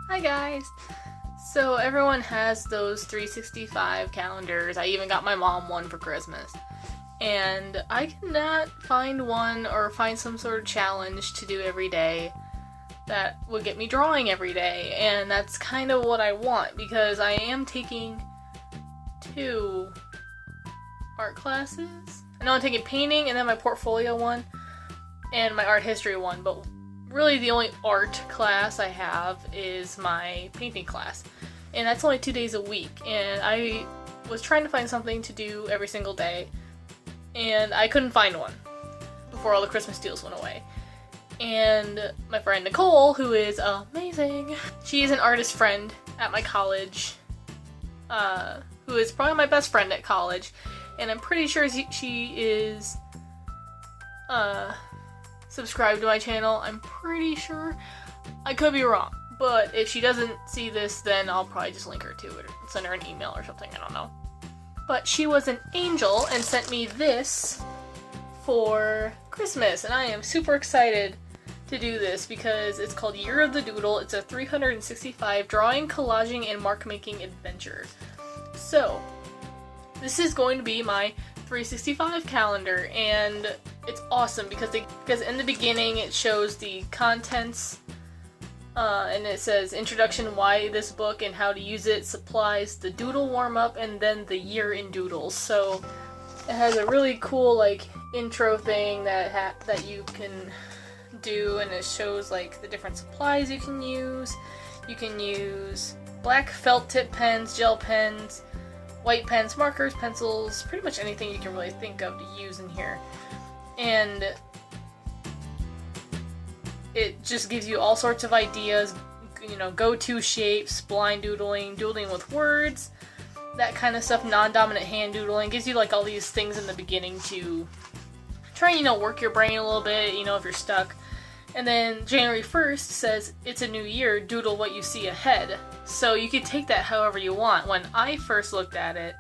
Hi guys! So everyone has those 365 calendars. I even got my mom one for Christmas. And I cannot find one or find some sort of challenge to do every day that would get me drawing every day. And that's kind of what I want because I am taking 2 art classes. I know I'm taking painting and then my portfolio one and my art history one, but really the only art class I have is my painting class. And that's only 2 days a week. And I was trying to find something to do every single day. And I couldn't find one before all the Christmas deals went away. And my friend Nicole, who is amazing, she is an artist friend at my college, who is probably my best friend at college. And I'm pretty sure she is subscribed to my channel. I'm pretty sure. I could be wrong. But if she doesn't see this, then I'll probably just link her to it or send her an email or something. I don't know. But she was an angel and sent me this for Christmas. And I am super excited to do this because it's called Year of the Doodle. It's a 365 drawing, collaging, and mark making adventure. So this is going to be my 365 calendar, and it's awesome because in the beginning it shows the contents, and it says introduction, why this book and how to use it, supplies, the doodle warm-up, and then the year in doodles. So it has a really cool like intro thing that you can do, and it shows like the different supplies you can use. You can use black felt tip pens, gel pens, white pens, markers, pencils, pretty much anything you can really think of to use in here. And it just gives you all sorts of ideas, you know, go-to shapes, blind doodling, doodling with words, that kind of stuff, non-dominant hand doodling. Gives you like all these things in the beginning to try and, you know, work your brain a little bit, you know, if you're stuck. And then January 1st says, it's a new year, doodle what you see ahead. So you could take that however you want. When I first looked at it,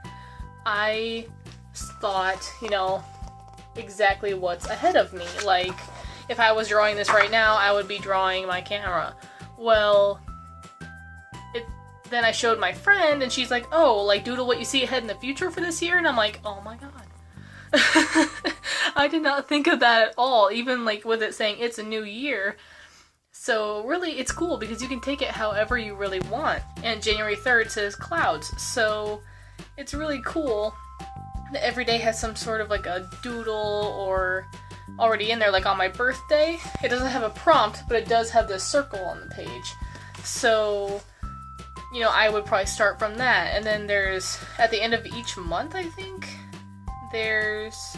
I thought, you know, exactly what's ahead of me. Like, if I was drawing this right now, I would be drawing my camera. Well, then I showed my friend, and she's like, oh, like, doodle what you see ahead in the future for this year? And I'm like, oh my god. I did not think of that at all, even like with it saying it's a new year. So really it's cool because you can take it however you really want. And January 3rd says clouds, so it's really cool that every day has some sort of like a doodle or already in there. Like on my birthday, it doesn't have a prompt, but it does have this circle on the page. So, you know, I would probably start from that. And then there's, at the end of each month, I think, there's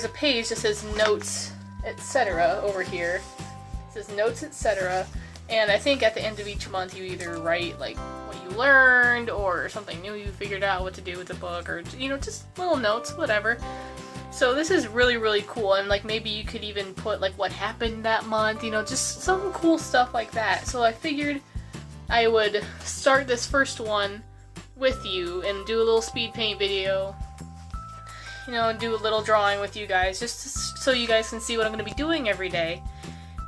a page that says notes, etc. over here. It says notes, etc. And I think at the end of each month you either write like what you learned or something new you figured out what to do with the book, or, you know, just little notes, whatever. So this is really, really cool, and like maybe you could even put like what happened that month, you know, just some cool stuff like that. So I figured I would start this first one with you and do a little speed paint video, you know, and do a little drawing with you guys, just so you guys can see what I'm going to be doing every day.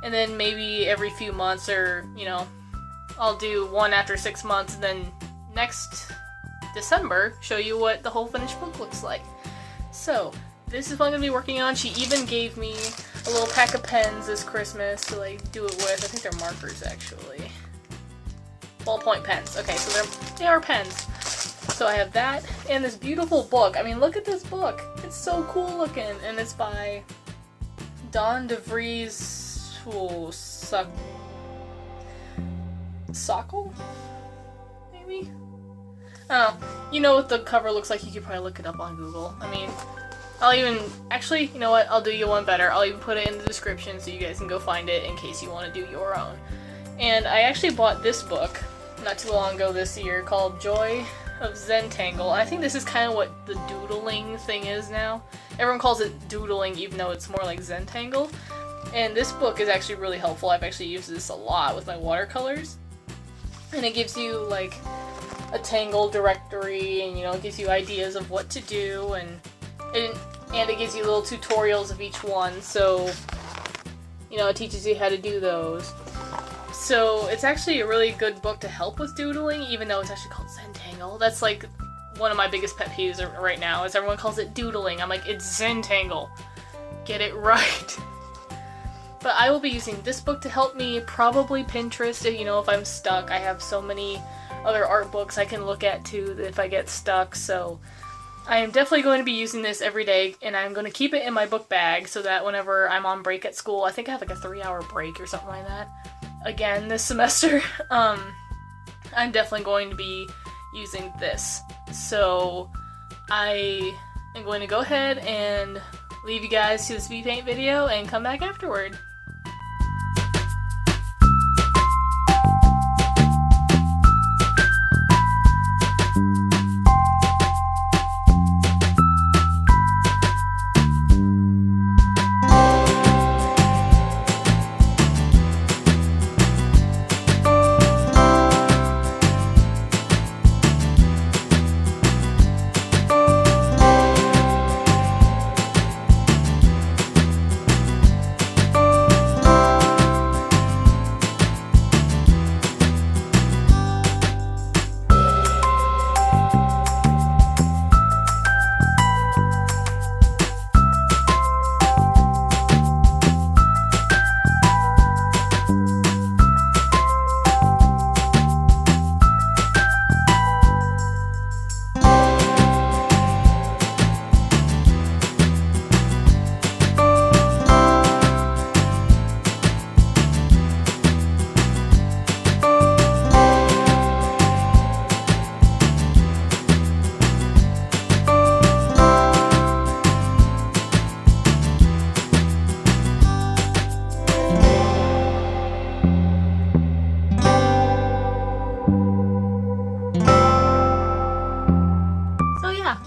And then maybe every few months, or, you know, I'll do one after 6 months, and then next December show you what the whole finished book looks like. So this is what I'm going to be working on. She even gave me a little pack of pens this Christmas to like do it with. I think they're markers actually. Ballpoint pens. Okay, so they are pens. So I have that, and this beautiful book. I mean, look at this book. It's so cool looking, and it's by Don DeVries Sokol? Maybe? I don't know. You know what the cover looks like, you could probably look it up on Google. I mean, I'll even, actually, you know what, I'll do you one better. I'll even put it in the description so you guys can go find it in case you want to do your own. And I actually bought this book not too long ago this year called Joy of Zentangle. I think this is kind of what the doodling thing is now. Everyone calls it doodling even though it's more like Zentangle. And this book is actually really helpful. I've actually used this a lot with my watercolors. And it gives you like a Tangle directory, and, you know, it gives you ideas of what to do, and it gives you little tutorials of each one, so, you know, it teaches you how to do those. So it's actually a really good book to help with doodling, even though it's actually called Zentangle. That's like one of my biggest pet peeves right now, is everyone calls it doodling. I'm like, it's Zentangle. Get it right. But I will be using this book to help me, probably Pinterest, you know, if I'm stuck. I have so many other art books I can look at too if I get stuck, so I am definitely going to be using this every day, and I'm going to keep it in my book bag so that whenever I'm on break at school, I think I have like a 3-hour break or something like that, again, this semester, I'm definitely going to be using this. So I am going to go ahead and leave you guys to the speed paint video and come back afterward.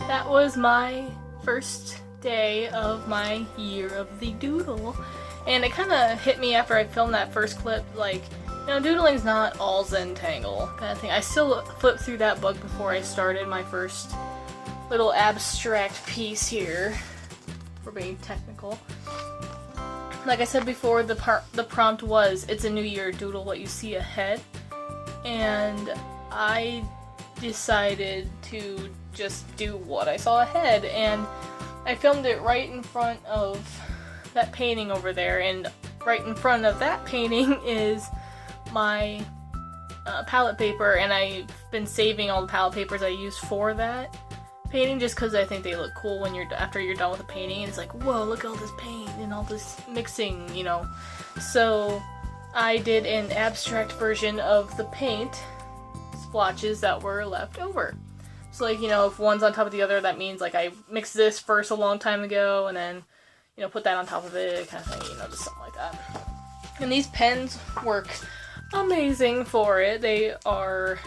That was my first day of my year of the doodle, and it kind of hit me after I filmed that first clip, like, you know, doodling's not all Zentangle kind of thing. I still flipped through that book before I started my first little abstract piece here, for being technical. Like I said before, the prompt was, it's a new year, doodle what you see ahead, and I decided to just do what I saw ahead, and I filmed it right in front of that painting over there, and right in front of that painting is my palette paper, and I've been saving all the palette papers I used for that painting just because I think they look cool when after you're done with a painting, and it's like, whoa, look at all this paint and all this mixing, you know. So I did an abstract version of the paint splotches that were left over. So, like, you know, if one's on top of the other, that means, like, I mixed this first a long time ago, and then, you know, put that on top of it, kind of thing, you know, just something like that. And these pens work amazing for it. They are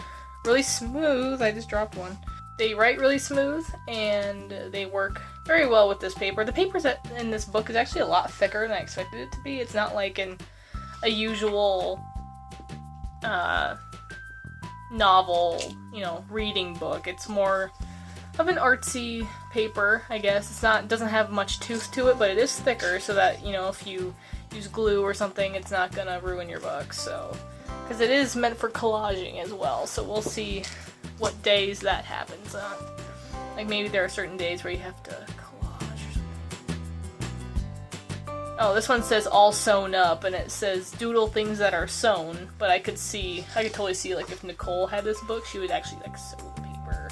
really smooth. I just dropped one. They write really smooth, and they work very well with this paper. The paper in this book is actually a lot thicker than I expected it to be. It's not like in a usual novel, you know, reading book. It's more of an artsy paper, I guess. It doesn't have much tooth to it, but it is thicker so that, you know, if you use glue or something, it's not gonna ruin your book. So, because it is meant for collaging as well, so we'll see what days that happens on. Like, maybe there are certain days where you have to collage or something. Oh, this one says all sewn up, and it says doodle things that are sewn, but I could totally see, like, if Nicole had this book, she would actually, like, sew the paper.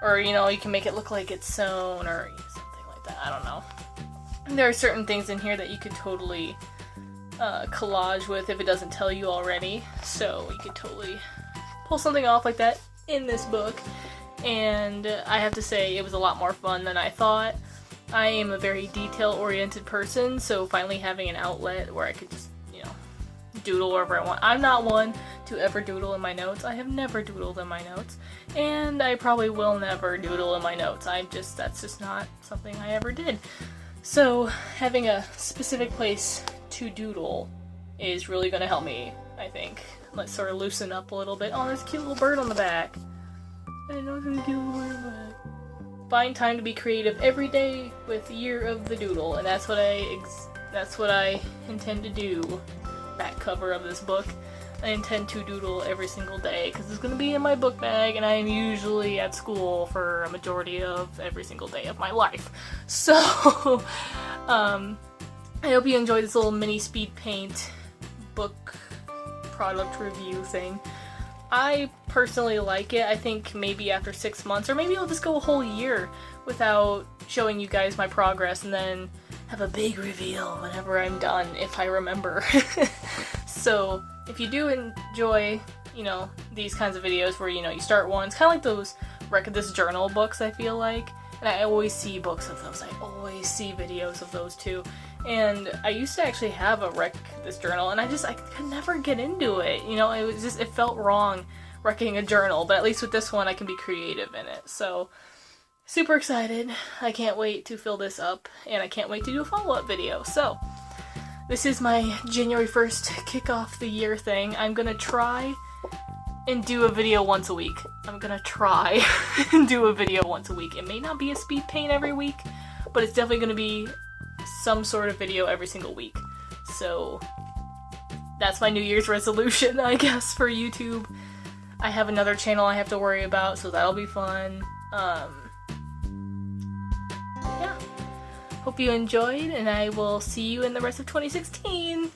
Or, you know, you can make it look like it's sewn, or something like that, I don't know. There are certain things in here that you could totally collage with if it doesn't tell you already, so you could totally pull something off like that in this book, and I have to say it was a lot more fun than I thought. I am a very detail-oriented person, so finally having an outlet where I could just, you know, doodle wherever I want. I'm not one to ever doodle in my notes. I have never doodled in my notes, and I probably will never doodle in my notes. That's just not something I ever did. So having a specific place to doodle is really going to help me, I think. Let's sort of loosen up a little bit. Oh, there's a cute little bird on the back. I didn't know there was a cute little bird on the back. Find time to be creative every day with Year of the Doodle, and that's what I intend to do. back cover of this book. I intend to doodle every single day because it's going to be in my book bag, and I am usually at school for a majority of every single day of my life. So, I hope you enjoyed this little mini speed paint book product review thing. I personally like it. I think maybe after 6 months, or maybe I'll just go a whole year without showing you guys my progress and then have a big reveal whenever I'm done, if I remember. So, if you do enjoy, you know, these kinds of videos where, you know, you start one, it's kind of like those Wreck This Journal books, I feel like. And I always see books of those. I always see videos of those too. And I used to actually have a Wreck This Journal, and I could never get into it. You know, it felt wrong wrecking a journal, but at least with this one I can be creative in it. So, super excited. I can't wait to fill this up, and I can't wait to do a follow-up video. So, this is my January 1st kick off the year thing. I'm gonna try and do a video once a week. I'm gonna try and do a video once a week. It may not be a speed paint every week, but it's definitely gonna be some sort of video every single week. So that's my New Year's resolution, I guess, for YouTube. I have another channel I have to worry about, so that'll be fun. Yeah. Hope you enjoyed, and I will see you in the rest of 2016.